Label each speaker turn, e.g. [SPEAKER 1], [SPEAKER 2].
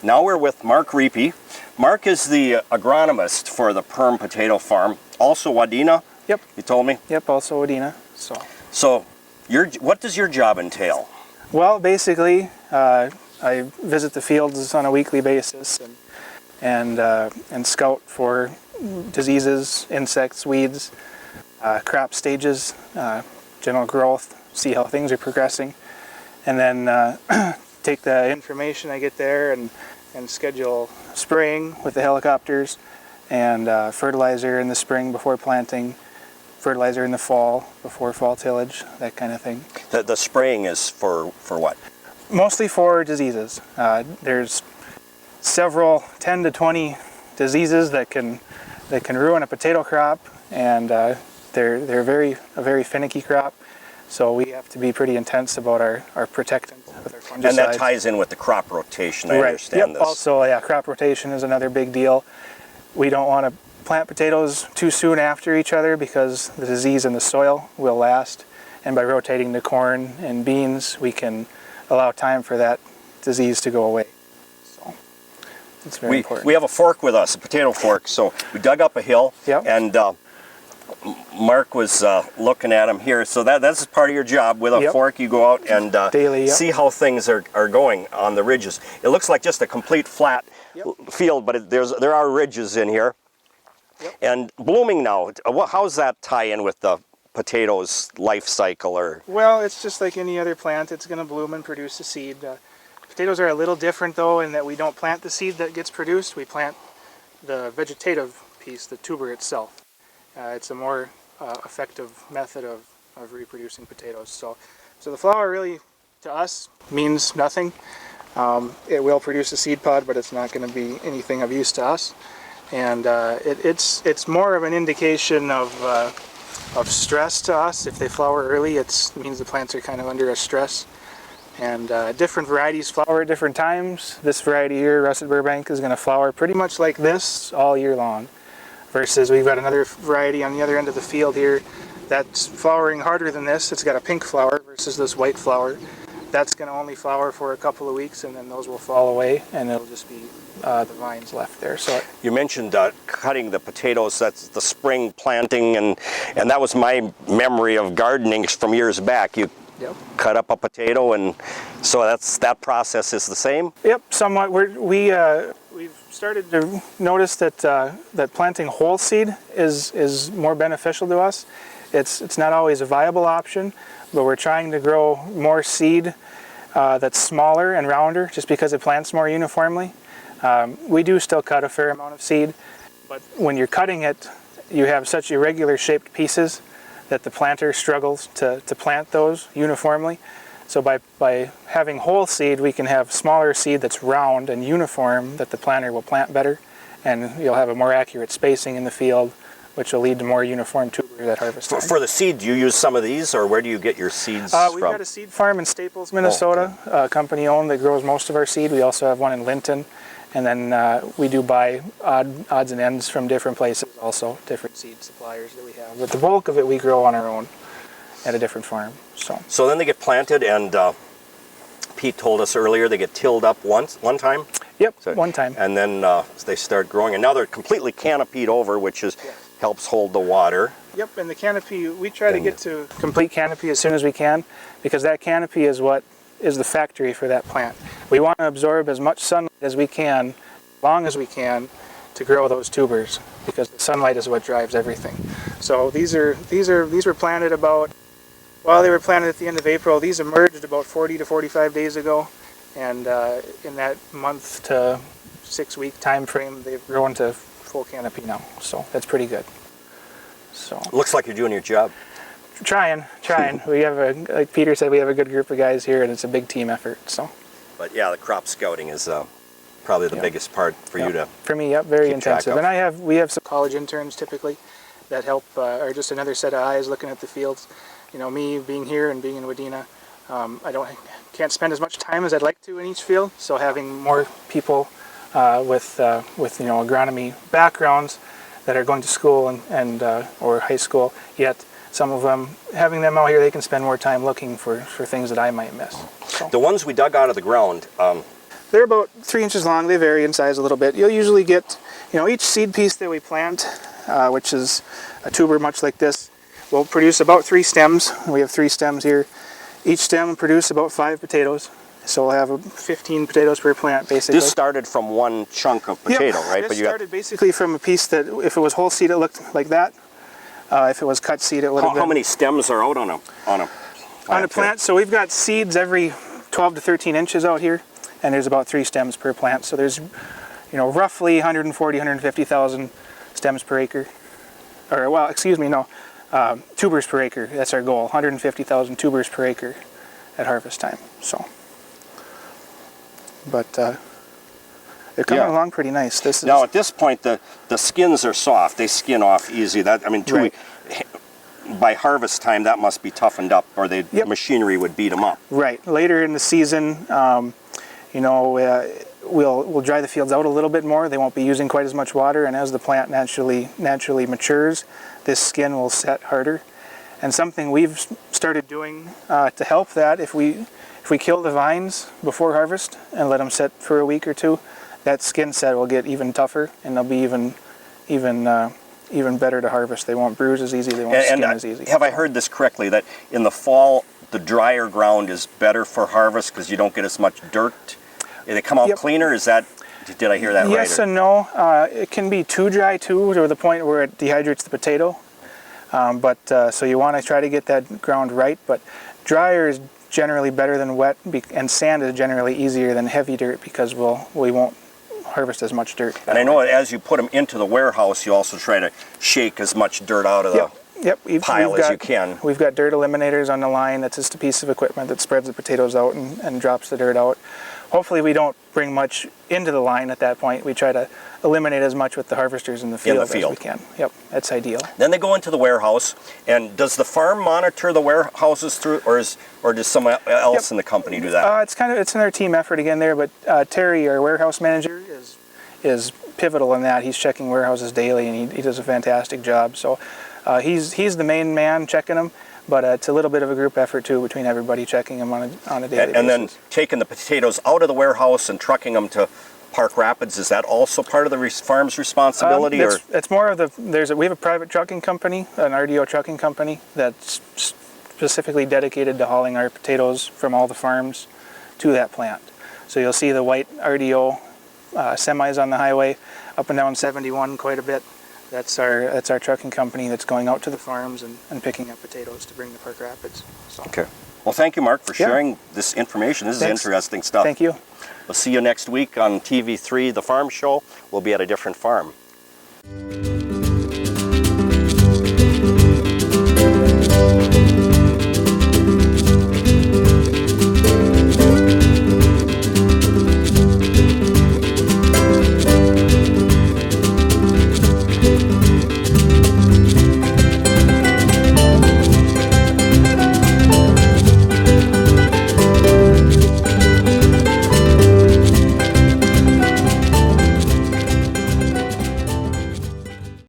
[SPEAKER 1] Now we're with Mark Reapy. Mark is the agronomist for the Perm Potato Farm, also Wadena.
[SPEAKER 2] Yep.
[SPEAKER 1] You told me?
[SPEAKER 2] Yep, also Wadena.
[SPEAKER 1] So what does your job entail?
[SPEAKER 2] Well, basically, I visit the fields on a weekly basis and scout for diseases, insects, weeds, crop stages, general growth, see how things are progressing, and then take the information I get there and schedule spraying with the helicopters and fertilizer in the spring before planting, fertilizer in the fall before fall tillage, that kind of thing.
[SPEAKER 1] The spraying is for what?
[SPEAKER 2] Mostly for diseases. There's several 10 to 20 diseases that can ruin a potato crop, and they're a very finicky crop. So we have to be pretty intense about our protectant with our fungicides.
[SPEAKER 1] And that ties in with the crop rotation, I understand this.
[SPEAKER 2] Also, yeah, crop rotation is another big deal. We don't want to plant potatoes too soon after each other because the disease in the soil will last. And by rotating to corn and beans, we can allow time for that disease to go away. So it's very important.
[SPEAKER 1] We have a fork with us, a potato fork. So we dug up a hill, and Mark was looking at them here. So that's part of your job. With a fork, you go out and
[SPEAKER 2] daily,
[SPEAKER 1] see how things are going on the ridges. It looks like just a complete flat field, but there are ridges in here. And blooming now, how does that tie in with the potato's life cycle?
[SPEAKER 2] Well, it's just like any other plant. It's going to bloom and produce a seed. Potatoes are a little different, though, in that we don't plant the seed that gets produced. We plant the vegetative piece, the tuber itself. It's a more effective method of reproducing potatoes. So the flower really, to us, means nothing. It will produce a seed pod, but it's not going to be anything of use to us. And it's more of an indication of stress to us. If they flower early, it means the plants are kind of under a stress. And different varieties flower at different times. This variety here, Russet Burbank, is going to flower pretty much like this all year long. Versus we've got another variety on the other end of the field here that's flowering harder than this. It's got a pink flower versus this white flower. That's going to only flower for a couple of weeks, and then those will fall away, and it'll just be the vines left there. So
[SPEAKER 1] you mentioned cutting the potatoes. That's the spring planting, and that was my memory of gardening from years back. You cut up a potato, and so that process is the same.
[SPEAKER 2] Yep, somewhat. We've started to notice that planting whole seed is more beneficial to us. It's not always a viable option, but we're trying to grow more seed that's smaller and rounder just because it plants more uniformly. We do still cut a fair amount of seed, but when you're cutting it, you have such irregular shaped pieces that the planter struggles to plant those uniformly. So by having whole seed, we can have smaller seed that's round and uniform that the planter will plant better, and you'll have a more accurate spacing in the field, which will lead to more uniform tubers at harvest time.
[SPEAKER 1] For the seed, do you use some of these, or where do you get your seeds from?
[SPEAKER 2] We've got a seed farm in Staples, Minnesota, a company owned that grows most of our seed. We also have one in Linton, and then we do buy odds and ends from different places also, different seed suppliers that we have. But the bulk of it we grow on our own at a different farm.
[SPEAKER 1] So then they get planted, and Pete told us earlier they get tilled up one time?
[SPEAKER 2] Yep, one time.
[SPEAKER 1] And then they start growing, and now they're completely canopied over, which helps hold the water.
[SPEAKER 2] Yep, and the canopy, we try to get to complete canopy as soon as we can, because that canopy is what is the factory for that plant. We want to absorb as much sunlight as we can, as long as we can, to grow those tubers, because the sunlight is what drives everything. So these were planted about, well, they were planted at the end of April. These emerged about 40 to 45 days ago, and in that month to 6 week time frame, they've grown to full canopy now. So that's pretty good. So
[SPEAKER 1] looks like you're doing your job.
[SPEAKER 2] Trying. We have like Peter said, we have a good group of guys here, and it's a big team effort. So.
[SPEAKER 1] But yeah, the crop scouting is probably the biggest part for you to.
[SPEAKER 2] For me, very intensive. And we have some college interns typically that help, or just another set of eyes looking at the fields. You know, me being here and being in Wadena, I can't spend as much time as I'd like to in each field. So having more people with agronomy backgrounds that are going to school and or high school, yet some of them, having them out here, they can spend more time looking for things that I might miss. So.
[SPEAKER 1] The ones we dug out of the ground,
[SPEAKER 2] They're about 3 inches long. They vary in size a little bit. You'll usually get, each seed piece that we plant, which is a tuber much like this, will produce about 3 stems. We have 3 stems here. Each stem will produce about 5 potatoes. So we'll have 15 potatoes per plant, basically.
[SPEAKER 1] This started from one chunk of potato, right?
[SPEAKER 2] This started basically from a piece that, if it was whole seed, it looked like that. If it was cut seed, it would have been...
[SPEAKER 1] How many stems are out on a plant?
[SPEAKER 2] On a plant, so we've got seeds every 12 to 13 inches out here, and there's about 3 stems per plant. So there's, roughly 140, 150,000 stems per acre. Or, well, excuse me, no, tubers per acre. That's our goal, 150,000 tubers per acre at harvest time. So, but they're coming along pretty nice. This is
[SPEAKER 1] now at this point the skins are soft. They skin off easy.
[SPEAKER 2] Right.
[SPEAKER 1] By harvest time that must be toughened up, or the machinery would beat them up.
[SPEAKER 2] Right. Later in the season, we'll dry the fields out a little bit more. They won't be using quite as much water, and as the plant naturally matures, this skin will set harder. And something we've started doing to help that, if we kill the vines before harvest and let them sit for a week or two, that skin set will get even tougher, and they'll be even better to harvest. They won't bruise as easy. They won't skin as easy.
[SPEAKER 1] Have I heard this correctly, that in the fall the drier ground is better for harvest because you don't get as much dirt? They come out cleaner? Did I hear that right?
[SPEAKER 2] Yes and no. It can be too dry too, to the point where it dehydrates the potato. So you want to try to get that ground right. But drier is generally better than wet, and sand is generally easier than heavy dirt because we won't harvest as much dirt.
[SPEAKER 1] And I know as you put them into the warehouse, you also try to shake as much dirt out of the pile as you can.
[SPEAKER 2] We've got dirt eliminators on the line. That's just a piece of equipment that spreads the potatoes out and drops the dirt out. Hopefully we don't bring much into the line at that point. We try to eliminate as much with the harvesters in the field as we can. Yep, that's ideal.
[SPEAKER 1] Then they go into the warehouse, and does the farm monitor the warehouses through, or does someone else in the company do that?
[SPEAKER 2] It's in our team effort again there, but Terry, our warehouse manager, is pivotal in that. He's checking warehouses daily, and he does a fantastic job. So he's the main man checking them. But it's a little bit of a group effort too, between everybody checking them on a daily basis.
[SPEAKER 1] And then taking the potatoes out of the warehouse and trucking them to Park Rapids, is that also part of the farm's responsibility?
[SPEAKER 2] It's more of we have a private trucking company, an RDO trucking company, that's specifically dedicated to hauling our potatoes from all the farms to that plant. So you'll see the white RDO semis on the highway up and down 71 quite a bit. That's our trucking company that's going out to the farms and picking up potatoes to bring to Park Rapids. So.
[SPEAKER 1] Okay. Well, thank you, Mark, for sharing this information. This is interesting stuff.
[SPEAKER 2] Thank you.
[SPEAKER 1] We'll see you next week on TV3, The Farm Show. We'll be at a different farm.